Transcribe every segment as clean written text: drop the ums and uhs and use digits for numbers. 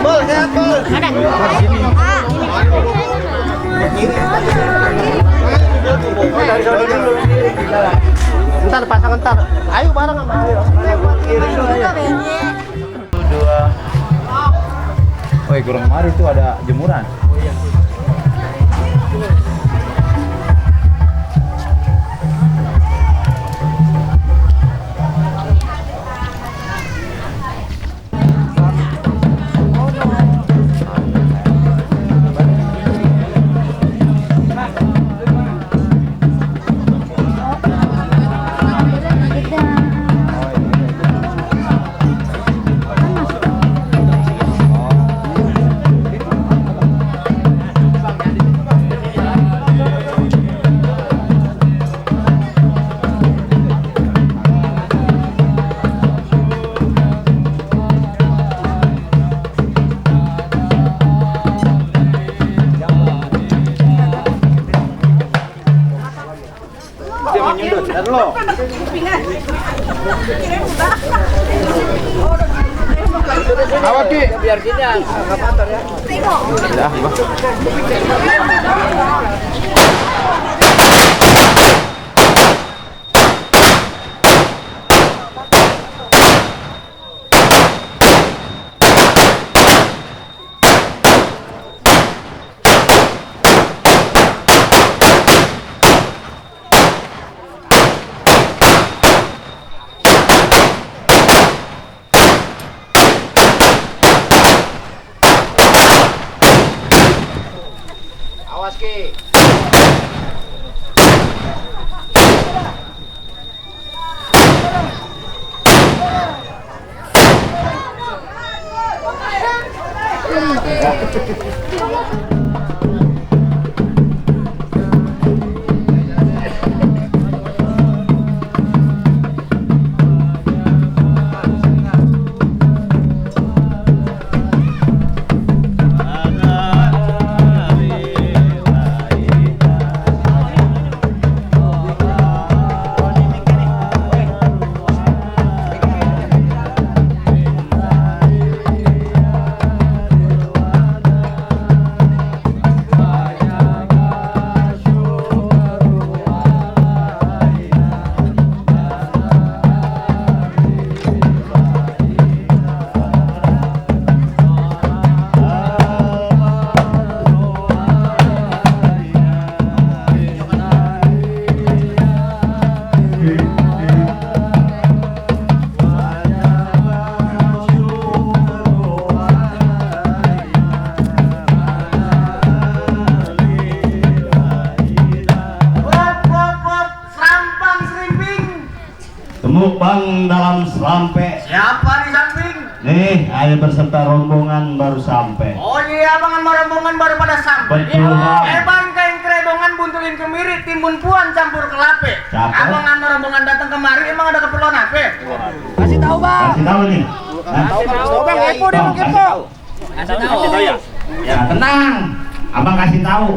Bol, sehat bol. Ntar pasang ntar. Ayo bareng sama ayo. Dua. Woi, kurang mari tuh ada jemuran. Awak Ki, biar gini ya. Ya, Awas Ki. Mukbang dalam selampe. Siapa di samping? Nih, ada berserta rombongan baru sampai. Oh iya, abangan rombongan baru pada sampai. Betul, Bang. Bang kain keredongan buntulin kemiri, timbun puan campur kelape. Siapa? Abangan rombongan datang kemari, emang ada keperluan apa? Kasih tahu bang. Kasih tahu nih. Kasih tahu bang, kepo dia Bang, kepo. kasih tahu ya. Ya tenang, abang kasih tahu.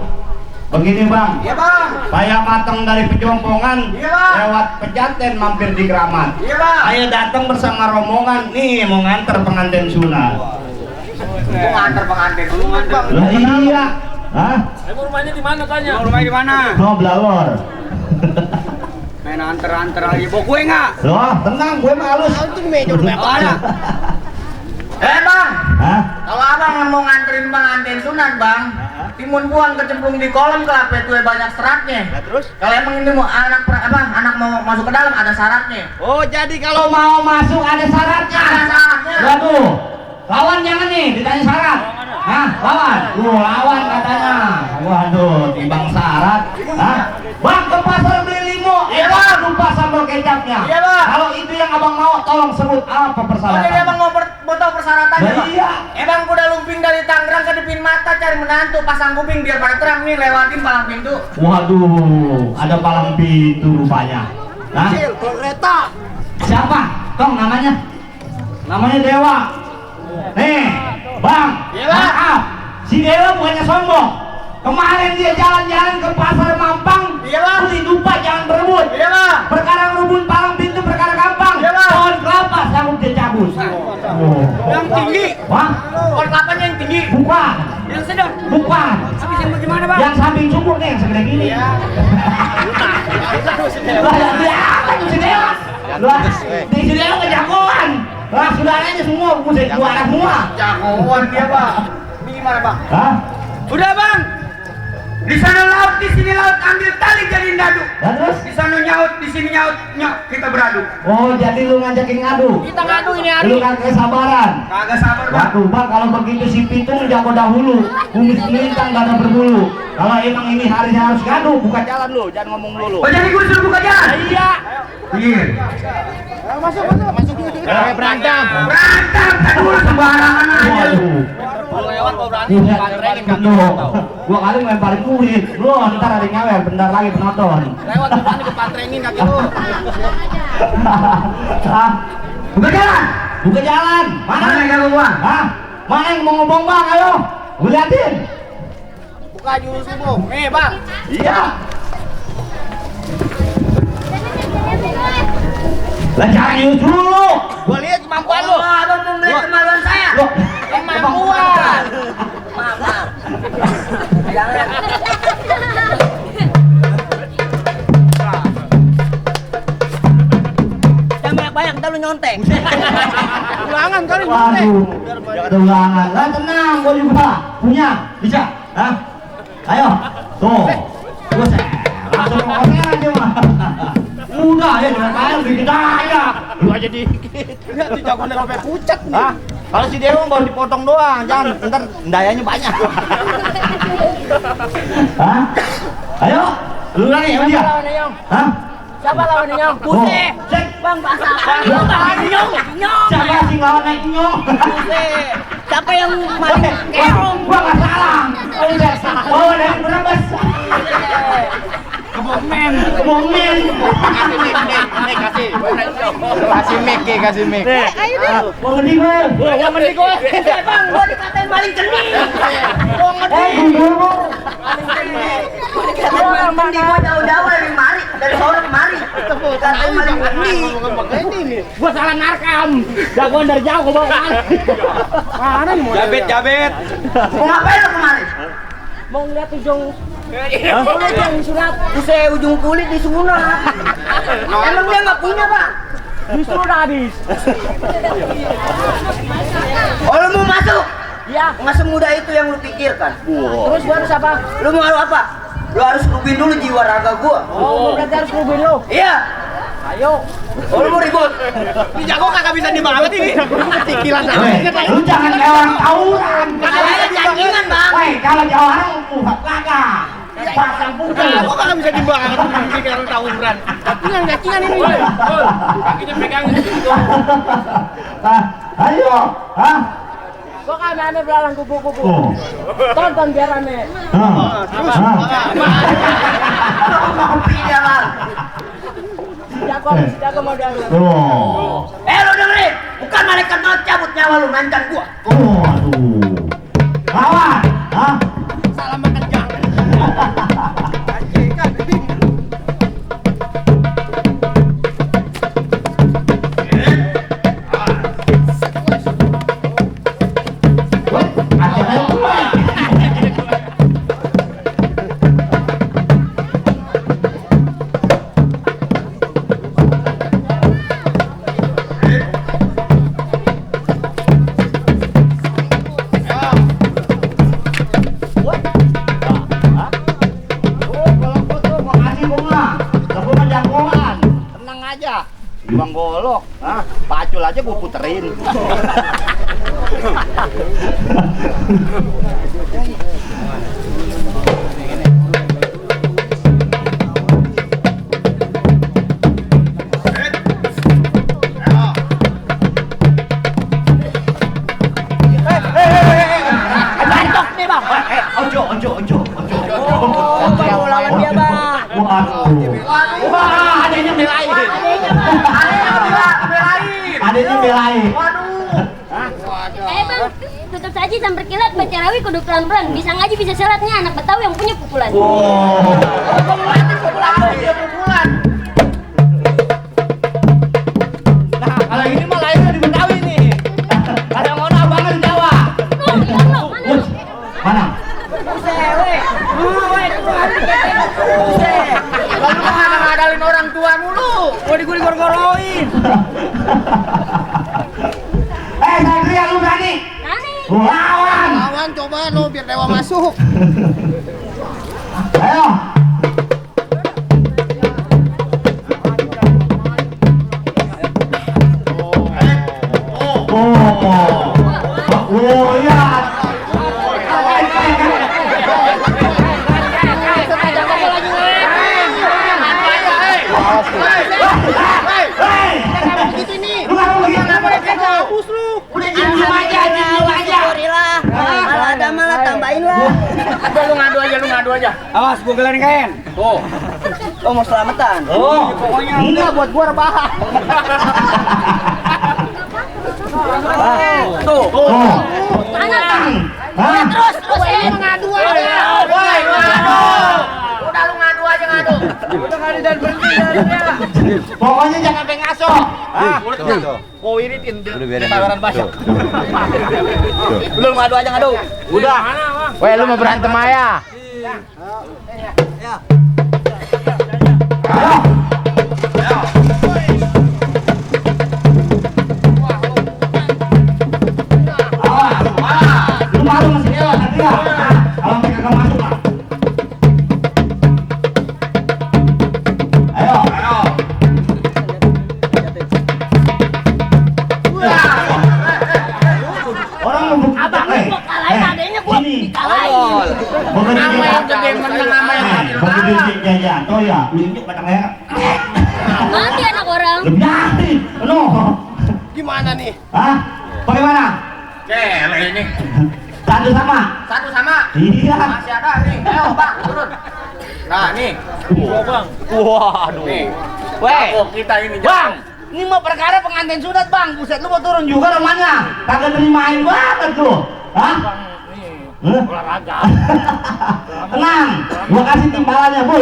Begini bang, Iya bang. saya matang dari Pejompongan, Iya, Bang. lewat Pejaten mampir di Keramat. Iya bang. Saya datang bersama rombongan, nih mau nganter pengantin sunat. Mau nganter pengantin dulu bang. Lah iya, hah? Emang rumahnya di mana tanya? Mau rumahnya di mana? Oh Blawor. Main anter-anter lagi. Bawa kue nggak? Loh, tenang, gue malus. Oh ada. Bang. Hah? Kalau abang mau nganterin pengantin sunat bang, timun buang kecemplung di kolam kelapa itu banyak seratnya. Terus? Kalau emang ini mau anak anak mau masuk ke dalam ada syaratnya. Oh, jadi kalau mau masuk ada syaratnya. Ada syaratnya. Waduh, lawan jangan nih ditanya syarat. Hah, lawan? Lawan katanya. Waduh, timbang syarat. Hah? Bang, ke pasar beli limo. Iya, Bang. Lupa sambal kecapnya. Iya, Bang. Kalau itu yang abang mau, tolong sebut apa Oh persyaratan. jadi abang mau tahu persyaratannya Nah, bang? iya. Emang kuda lumping dari Tangerang kedipin mata cari menantu pasang kuping biar pada terang nih lewatin palang pintu. Waduh, ada palang pintu rupanya. Hah? Kereta. Siapa? Tong namanya? Namanya Dewa. Nih, Bang. Iya, Bang. Maaf, si Dewa bukannya sombong. Kemarin dia jalan-jalan ke pasar Mampang. Iya, Bang. Beli dupa jangan berebut. Iya bang. Perkara ngerubun palang pintu perkara gampang. Iya, Bang. Bukan. Yang sedang. Bukan. Habis yang bagaimana bang? Yang samping sumur nih yang segede gini. Lah yang di atas tuh Sideo. Lah di Sideo kejagoan. Lah saudaranya semua musik juara semua. Jagoan dia bang. Ini gimana bang? Hah? Udah bang. Di sana laut, di sini laut, ambil tali jadi dadu. Lah terus? Di sana nyaut, di sini nyaut, kita beradu. Oh jadi lu ngajakin ngadu? Kita ngadu ini Lu kan kesabaran. Kagak sabar bang. Waduh bang, kalau begitu si Pitung jago dahulu, kumis melintang gak ada berbulu. Kalau emang ini harusnya harus ngadu, buka jalan lu, jangan ngomong dulu. Oh jadi gue disuruh buka jalan? Iya. Iya. Masuk. Berantem, kan dulu sembarangan aja. Kalau lewat kau berani pantrenin kaki gua kali ngelemparin kulit. Lu ntar ada nyawer, bentar lagi penonton. Lewat berani kepantrenin kaki lu. Buka jalan. Buka jalan. Mana yang gak gua? Hah? Mana yang mau ngomong bang? Ayo, gua liatin. Buka jurus lu, Bung. Nih, Bang. Iya. Lah jangan jurus dulu. Gua lihat kemampuan lu. Abang mau melihat kemaluan saya. Loh, Kemampuan. Maaf. Jangan. Jangan banyak-banyak, ntar lu nyontek. Ulangan kali. waduh. Ada ulangan. Lah tenang, gua juga punya. Bisa? Hah? Ayo. Tuh. Buset. Langsung ngomongnya aja mah. Udah ya jangan kayak bikin aja. Lu aja dikit. Lihat tuh jagoan sampai pucat nih. Hah? Kalau si Dewa baru dipotong doang, jangan ntar dayanya banyak. Hah? Ayo. Lu lagi sama dia? Hah? Siapa lawannya, Nyong? Buset. Bang, bahasa apa? Bang, Nyong. Nyong. Siapa sih lawannya Nyong? Buset. Siapa yang maling keong? Gua nggak salah. Oh, dari Brebes. Kemomen. Kemomen. Kasih mic. Mau mending gue. Gua mending gue. Bang, gua dikatain maling cening. Gua Dikatain maling cening, gua jauh-jauh dari mari, dari sore kemari. Dikatain maling cening. Gua salah narkam. Jagoan dari jauh gua bawa. Mana nih mau? Jabet. Mau ngapain lu kemari? Mau ngeliat ujung. Mau lihat yang sunat. Buset, ujung kulit disunat. Emang dia nggak punya, Pak? Justru udah habis. Oh, lu mau masuk? Iya. Nggak semudah itu yang lu pikirkan. Terus gua harus apa? Lu mau apa? Lu harus rubin dulu jiwa raga gua. Oh, berarti harus rubin lu. Iya. Ayo. Oh, lu mau ribut? Ini jago kagak bisa dibanget ini. Kecikilan Lu jangan kayak orang tawuran. Kalian janjian, Bang. Woi, kalau kayak orang muhat kagak. Pasang punggung. Kok kagak bisa dibanget kayak orang tawuran. Cacingan ini. Kakinya pegang gitu. Ayo, hah? Kok kami belalang kupu-kupu. Oh. Tonton biar rame. Mau pindah lah. Si jago mau diambil. Oh. Lu dengerin, bukan malaikat maut cabut nyawa lu, mantan gua. Oh, aduh. Lawan, hah? Salah makan jang. Bang golok, pacul aja gua puterin. Bantok nih bang. Ojo. Mau lawan dia bang. Waduh. Wah, adanya belain. Adanya belain. Bang, tutup saja sampai kilat baca rawi kudu pelan-pelan. Bisa ngaji bisa sholatnya anak Betawi yang punya pukulan. Oh. Nah, kalau ini mah lahirnya di Betawi nih. Ada yang mau abangnya di Jawa. Oh, iya, mana? orang tua mulu. Gua digor-goroin. Satria lu berani? Nani? Lawan. Lawan coba lo biar Dewa masuk. Ayo. Oh iya. Begitu nih. Lu nggak mau begini? Hapus lu. Udah diem aja. Kalau ada malah tambahin lah. Udah lu ngadu aja. Awas gua gelarin kain. Tuh. Oh mau selamatan. Oh, Pokoknya enggak buat gua rebahan. Tuh. oh. Mana Bang? Hah? Terus Ngadu aja. Woi, ngadu. Udah lu ngadu aja ngadu. Udah kali dan berhenti ya. Pokoknya jangan sampai ngaso. Ah, Kau iritin udah biarin. tawaran basah. Belum ngadu aja ngadu. Udah. Weh, lu mau berantem aja. Ayo. Lu malu masih dewa, Satria. Kalau mereka gak masuk lah. Ayo. Orang mau Abang lu gua kalahin adanya gua sini. dikalahin. Bukan Nama yang gede menang sama yang kecil begitu kalah. jatuh ya, lu injek batang leher. Mati anak orang. Lebih hati, no. Gimana nih? Hah? Bagaimana? Cele ini. Satu sama? Satu sama. Iya. Masih ada nih. Ayo, Bang, turun. Nah, nih. Bang. Waduh. Nih. Weh. Oh, kita ini. Bang, ini mah perkara pengantin sunat, Bang. Buset, lu mau turun juga. Juga rumahnya, kagak nerimain banget tuh. Hah? Olahraga. Tenang, gua kasih timbalannya, bul.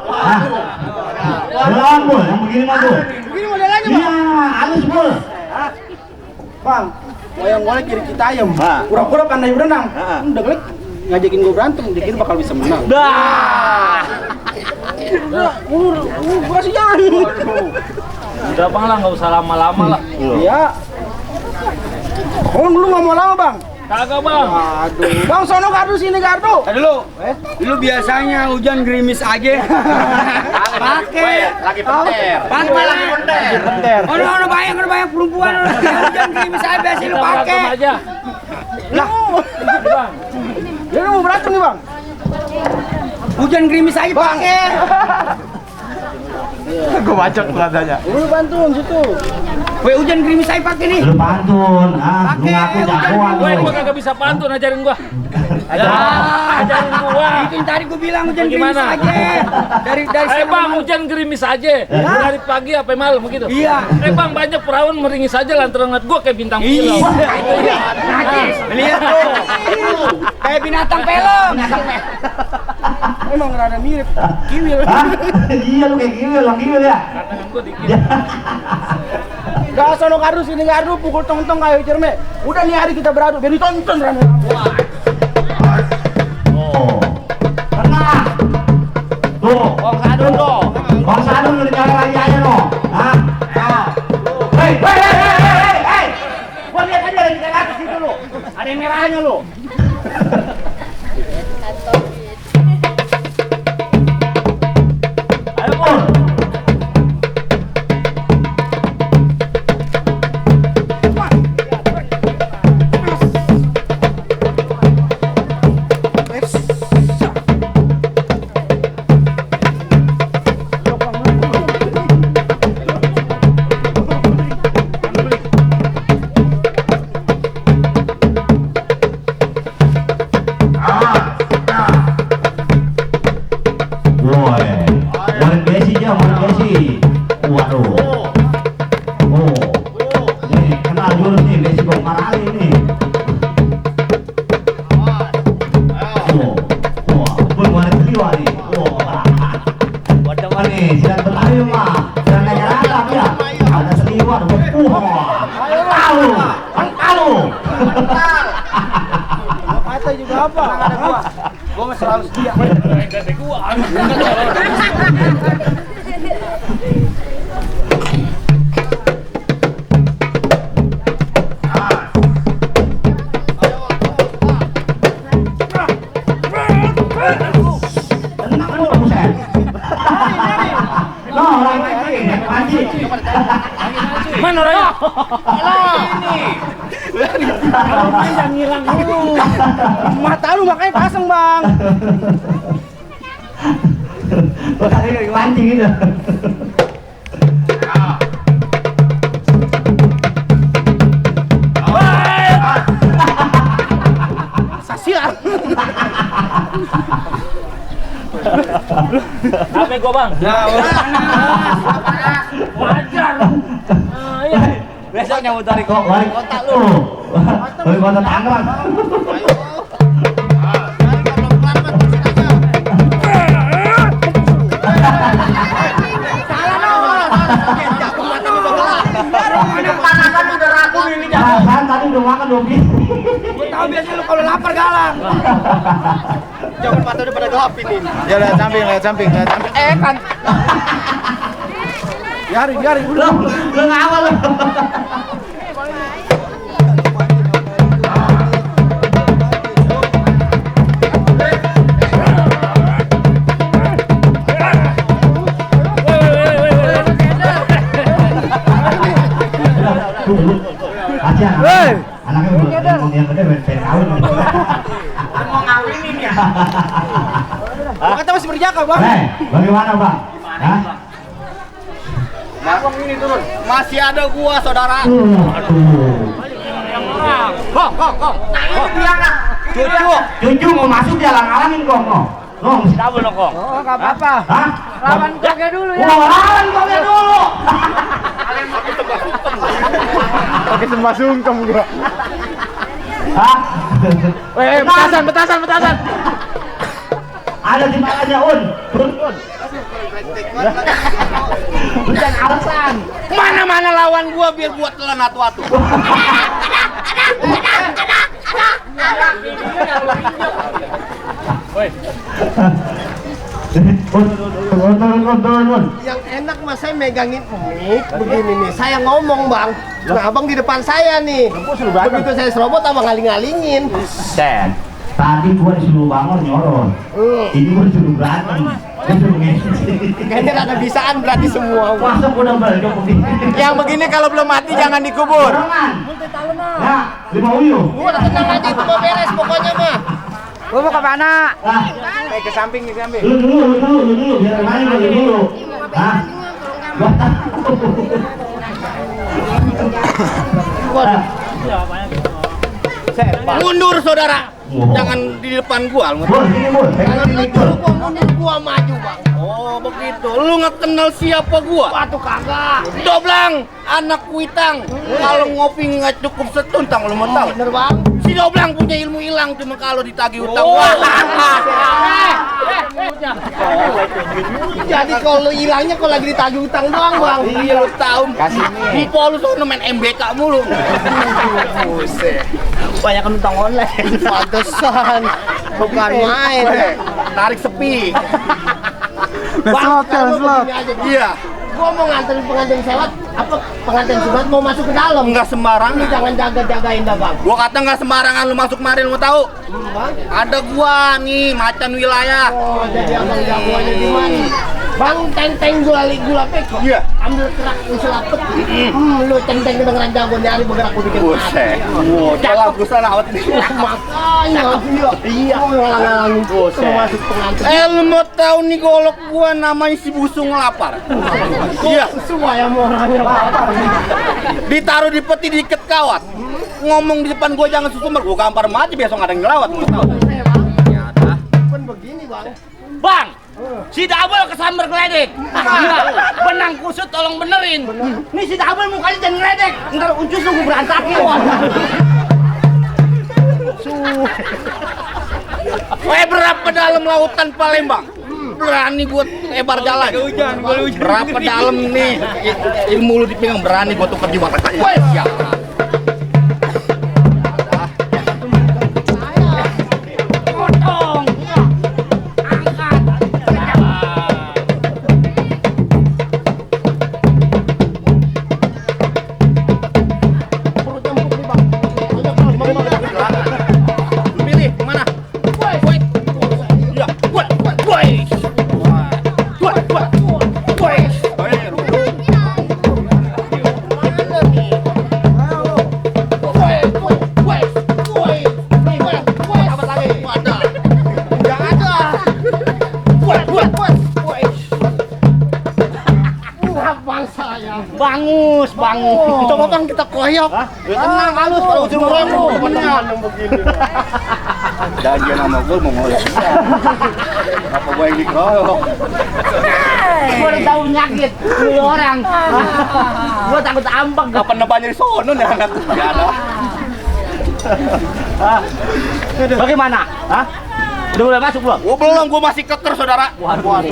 Hah? Belum, bul, yang begini mah, bul. Begini modelannya, Bang. Iya, halus, bul. Bang, wayang-wayang kiri kita ayam. Ah. Pura-pura pandai berenang. Ah. Udah gelek ngajakin gue berantem, dikira bakal bisa menang. Dah. Gua kasih jangan. Udah bang lah, nggak usah lama-lama lah. Iya. Oh, lu nggak mau lama, Bang? Kagak bang. Aduh, Bang sono gardu sini gardu. Dulu. Lu biasanya hujan gerimis aja. Pakai. Lagi penter. Pakai lagi penter. Ono banyak perempuan hujan gerimis aja biasa lu Kita berantem pakai. aja. Lah, Bang. Dia mau berantem nih, Bang. hujan gerimis aja pakai. Gua bacot katanya. Lu bantuin situ. Weh, hujan gerimis aja pakai nih. Lu pantun, ah, lu ngaku jagoan Gue lu. kagak bisa pantun, ajarin gua. Ah, Ajarin gua. Itu yang tadi gua bilang hujan gerimis Bagaimana? aja. Dari Eh bang, hujan gerimis aja. Dari pagi sampai malam begitu. Iya. Bang, banyak perawan meringis aja lantaran ngeliat gua kayak bintang Iya. film. Lihat tuh. Kayak binatang film. Emang rada mirip kiwil. Hah? Iya lu kayak gini, orang gini ya. Karena gua dikit. Gak sono gardu sini gardu pukul tong-tong kayak cerme. Udah nih hari kita beradu biar ditonton rame. Oh. Tenang. Tuh, Bang Sadun tuh. Bang Sadun lu dicari lagi aja no. Hah? Hei. Gua lihat aja dari kita atas situ lu. Ada yang merahnya lu. Ayo, Pur. Woi, Warren Besi aja, Warren Besi. Waduh. Oh. Nih, kenal jurus nih, Besi Bang Marali nih. Oh. Wah, pun Warren Beliwa nih. Wah. Waduh nih, silat Betawi mah. Silat Negara ya. Ada seliwan. Wah. Kalu. Kata juga apa? Gua masih harus dia. Gede gua. Haji. Mana orangnya? Jangan ngilang dulu. Mata lu makanya pasang, Bang. Pancing gitu. Sasilan. Apa gua, Bang? Wajar. Iya. Besoknya mau tarik Kok balik otak lu. Balik kota Tangerang. Panasan udah ragu ini jago. Perasaan tadi udah makan dong. Gua tahu biasanya lu kalau lapar galak. Jangan mata udah pada gelap ini. Ya lihat samping, lihat samping, lihat samping. Kan. Biarin Lu ngawal lu. Kasihan anaknya belum yang gede pengen kawin. Mau ngawinin ya. Kata masih berjaga, Bang. Bagaimana Bang? Hah? Bang ini turun. Masih ada gua, saudara. Aduh. Kok. Cucu mau masuk dia lang-alangin kok. No, mesti Kabel dong, Kong. Oh, enggak apa-apa. Hah? Lawan koknya dulu ya. Lawan koknya dulu. Pakai sembah sungkem gua. Hah? Petasan. Ada di makanya Un. Bukan alasan. Mana-mana lawan gua biar gua telan atu-atu. Un. Yang enak mas saya megangin mic begini nih. Saya ngomong bang. Nah abang di depan saya nih. Begitu saya serobot abang ngaling-ngalingin. Set. Tadi gua disuruh bangun nyorot. Ini gua disuruh berantem. Gua disuruh ngisi. Kayaknya ada bisaan berarti semua. Masuk udah balik begini. Yang begini kalau belum mati jangan dikubur. Barengan. Nah, 5 uyuh. Gua udah tenang aja itu mau beres pokoknya mah. Gua mau ke mana? Nah, Ke samping. lu dulu, biar main dulu. Hah? Gua tahu. Mundur saudara. Jangan di depan gua. Bur, sini bur. Kalau Sini lu bur. gua mundur gua maju bang. Oh begitu. Lu nggak kenal siapa gua? Waduh kagak. Doblang, anak kuitang. Kalau ngopi nggak cukup setuntang lu mau tahu? Bener bang. Si Doblang punya ilmu hilang cuma kalau ditagih utang. Jadi kalau hilangnya kalau lagi ditagih utang doang bang. Iya lu tahu. Kasih nih. Empol lu sono main MBK mulu. Buset. Banyak utang online. Pantesan. Bukan main. Tarik sepi. Bang, begini aja, Bang. Iya. Gua mau nganterin pengantin sholat, apa pengantin sunat mau masuk ke dalam. Enggak Lu sembarangan. jangan jaga-jagain dah bang. Gua kata nggak sembarangan lu masuk kemarin lu mau tahu? Bang. Ada gua nih macan wilayah. Oh, jadi abang jagoannya di mana? Bang, tenteng gula peko. Iya. Ambil kerak selapet. Lu tenteng kedengeran jago nyari bergerak lu bikin Buset. Wow, jalan gua sana awet ini. Makanya iya. Ngalang-ngalangin Buset. mau masuk pengantin. Lu mau tahu nih golok gua namanya si busung lapar. Iya. Semua yang mau orangnya lapar. Ditaruh di peti diikat kawat. Ngomong di depan gua jangan susumber, gua gampar mati besok nggak ada yang ngelawat mau tahu. Kan begini bang. Bang, si Double kesambar geledek. Benang kusut tolong benerin. Nih si Double mukanya jangan geledek. Ntar uncus nunggu berantakin. Berapa dalam lautan Palembang? Berani buat lebar jalan. Berapa dalam nih ilmu lu dipegang berani gua tuker di mata. Wes ya. Potong. Angkat. Perut empuk nih bang. Lu pilih mana? Woi. Iya, woi. Woi. Woi. Woi. depan saya. Bangus. Coba bang kita koyok. Ya tenang halus kalau ujung remu temennya. Janjian sama gue mau ngoles. Apa gue yang dikeroyok? Gue udah tahu nyakit lu orang. Gue takut ambek. Kapan nebanya di sono nih anak? Gak ada. Bagaimana? Hah? Udah mulai masuk belum? Gue belum, gue masih keker saudara. Waduh,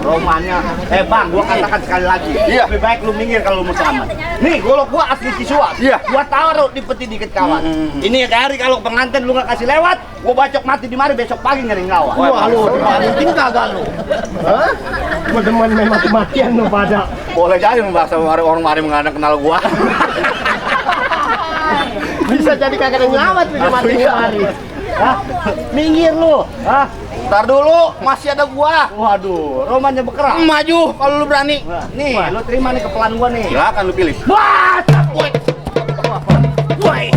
romannya. Bang, gua katakan sekali lagi. Iya. Lebih baik lu minggir kalau lu mau selamat. Nih, golok gua asli Siswa. Iya. Gua taruh di peti dikit kawan. Ini dari kalau pengantin lu nggak kasih lewat, gua bacok mati di mari besok pagi nyari nyawa. Wah lu, paling kagak lu. Hah? Gua demen main mati-matian lu pada. Boleh jadi membahas sama orang mari mengadang kenal gue. Bisa jadi kagak ada nyawa tuh di mati hari. Hah? Minggir lu. Hah? Ntar dulu, masih ada gua. Waduh, romannya berkerak. Maju kalau lu berani. Nih, lu terima nih kepelan gua nih. Silakan lu pilih. Wah, woi. Woi.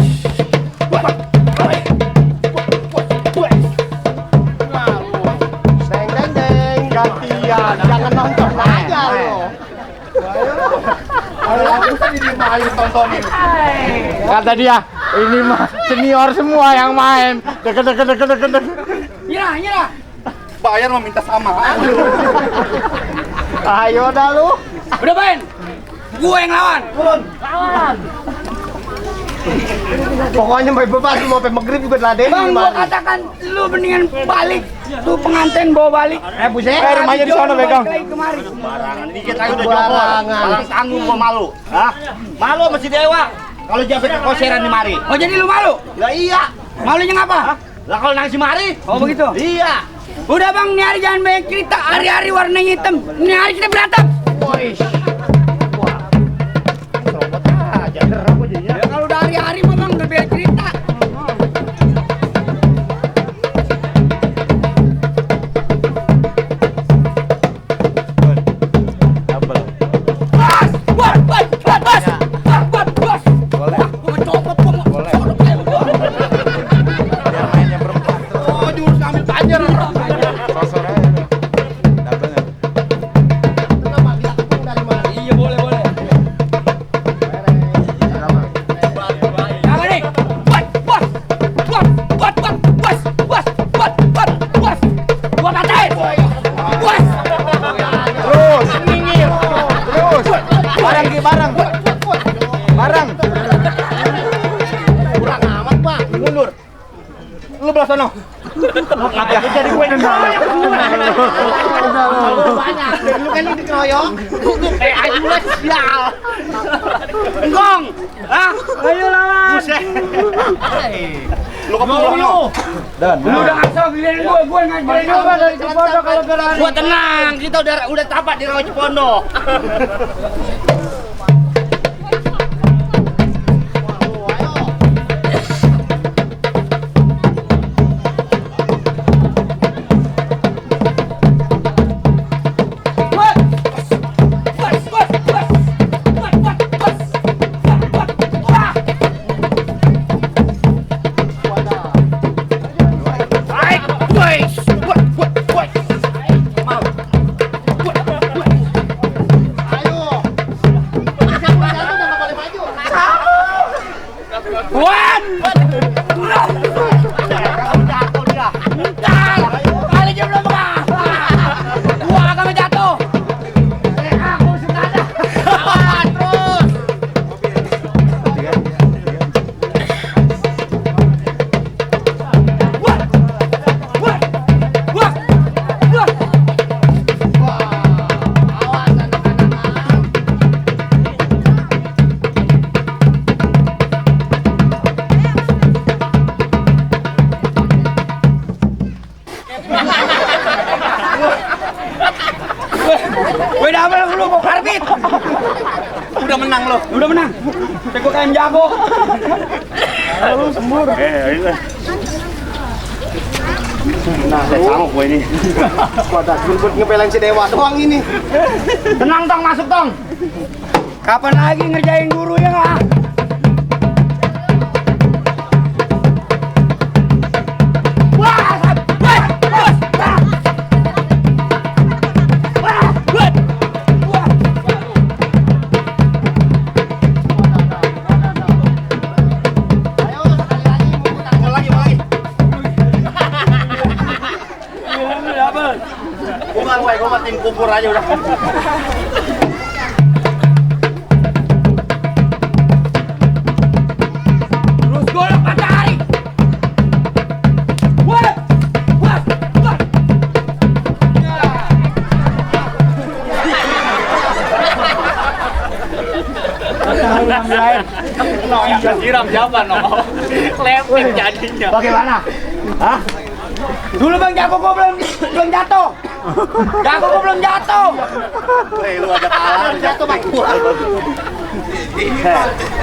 Deng gantian. Jangan nonton aja lu. Tontonin. Kata dia, ini mah senior semua yang main. Deket. Nyerah. Bayar meminta sama. Ayo dah lu. Udah main. Gua yang lawan. Turun. Pokoknya main bebas lu mau sampai maghrib juga diladenin. Bang, gua katakan lu mendingan balik. Tuh pengantin bawa balik. Buset. rumahnya di sana, Begang. Kemari. Barangan dikit aja udah Barangan. jokor. Palang tanggung gua malu. Hah? Malu sama si Dewa. Kalau Japet kekoseran di mari. Oh, jadi lu malu? Ya iya. Malunya ngapa? Lah kalau nang si mari? Oh, begitu. Iya. Udah Bang, nih hari jangan banyak cerita. Hari-hari warnanya hitam. Nih hari kita berantem. Woi. Ya kalau udah hari-hari mah Bang udah banyak cerita. Lu belah sono. Ya jadi gue nendang. Banyak. Lu kan ini dikeroyok. Ayo lu sial. Engkong. Hah? Ayo lawan. Lu ke sono. Lu udah ngasih giliran gue ngajarin coba dari Cipondo kalau berani. Gua tenang, kita udah tapak di Rawa Cipondo. Udah menang lo. Udah menang. Teko kayak jago. Lu sembur. Nah, saya sanggup gue ini. Wadah, buat ngepeleng si Dewa doang ini. Tenang Tong, masuk Tong. Kapan lagi ngerjain guru ya nggak? aja udah. Terus golok matahari. Wah, wah, wah. Siram siapa no? Lepek jadinya. Bagaimana? Hah? Dulu Bang Jago gua belum jatuh. Jago gua belum jatuh. Weh, lu ada kalah jatuh Bang.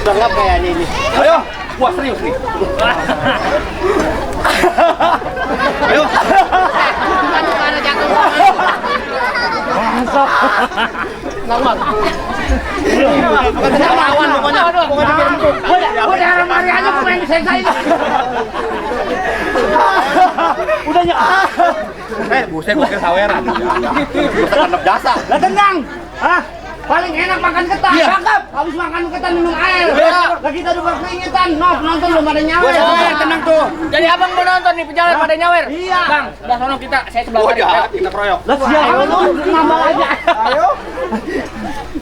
Banget kayaknya ini. Ayo, wah serius nih. Ayo. Lawan pokoknya. Udah lemari aja gua main selesai. Udah ya. Buset gua kira saweran. Tetap jasa. Lah tenang. Hah? Paling enak makan ketan, cakep. Habis makan ketan minum air. Lah kita udah keringetan, nonton belum ada nyawer. Tenang tuh. Jadi abang mau nonton nih pejalan pada nyawer. Iya. Bang, udah sono kita, saya sebelah tadi. Kita proyok. Lah siapa lu nambah aja. Ayo.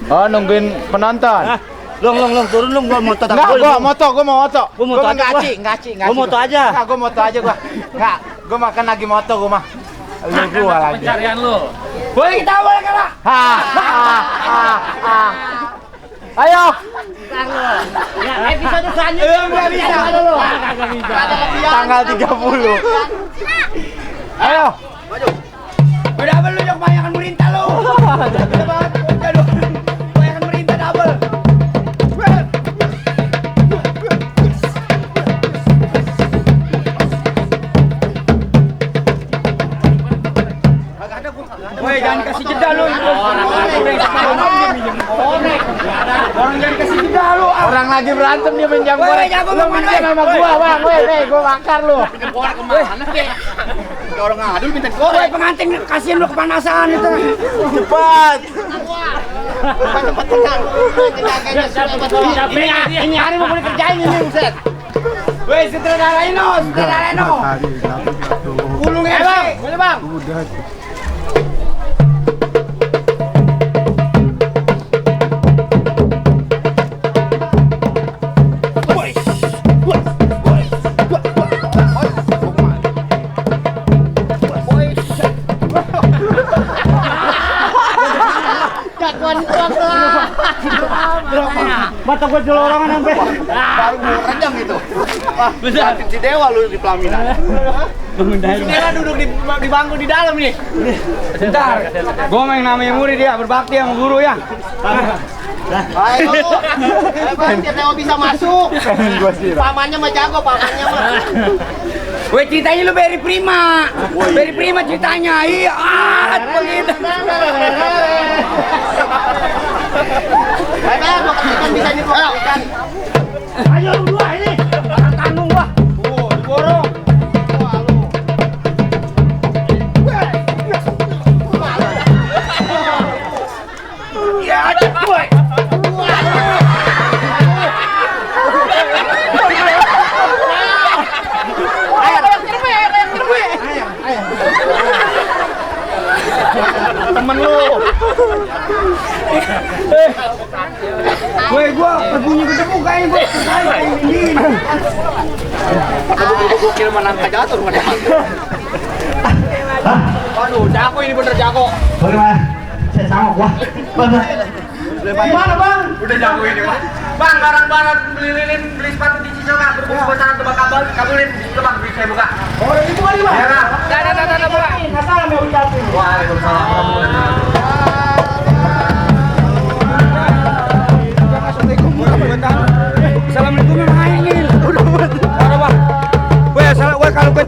Oh, nungguin penonton. Long, turun long, gua moto tak. Enggak, gua moto. Gua mau moto aja. Ngaci. Gua moto aja. Enggak, gua moto aja gua. Enggak, gua makan lagi moto gua mah. Lu gua lagi. Pencarian lu. Boleh kita boleh kalah. Ayo. Episode selanjutnya enggak bisa lu. Tanggal 30. Ayo. Udah double lu yang kebanyakan merintah lu. Udah banget. Aduh. Kebanyakan merintah double. Woi, jangan kasih jeda lu. Orang jangan kasih jeda lu. Orang lagi berantem dia menjang Woi, korek. jago Lu makan, minjem woi. sama gua, Bang. Woi, gua bakar lu. Korek kemana sih? Orang ngadul minta korek. Woi, pengantin kasihan lu kepanasan itu. Cepat. Ini hari mau boleh kerjain ini, buset. Woi, sutradara Ino. Ulung ya, Bang. Boleh, Bang. Mata gua jolorongan sampai. Baru mau rejang itu. Wah, besar si dewa lu di pelaminan. Dia duduk di bangku di dalam nih. Bentar. Gua main namanya murid ya, berbakti sama guru ya. Ayo, hebat kita mau bisa masuk. Gua sih. Pamannya mah jago, pamannya mah. Woi, ceritanya lu Berry Prima. Berry Prima ceritanya. Iya, begitu. Ayo, mau ketikan bisa nih, mau ketikan. Ayo lu dua ini. Tanggung gua. Diborong. Ya, cepet. Temen lu. Woi, gua berbunyi ketemu kayaknya gua kayak ini. Gua kira menangka jatuh rumah dia. Aduh, jago ini bener jago. Bagaimana? Saya sanggup gua. Gimana, Bang? Udah jago ini, Bang. Bang, barang-barang beli lilin, beli sepatu di Cisoka, berbuku pesanan tebak kabel, kabulin. Coba beli saya buka. Oh, itu kali, Bang. Ya, Kak. Dah, buka. Salam ya ucapin. Waalaikumsalam. Assalamualaikum, Mang Aing. Udah, Bang. Weh, kalau gue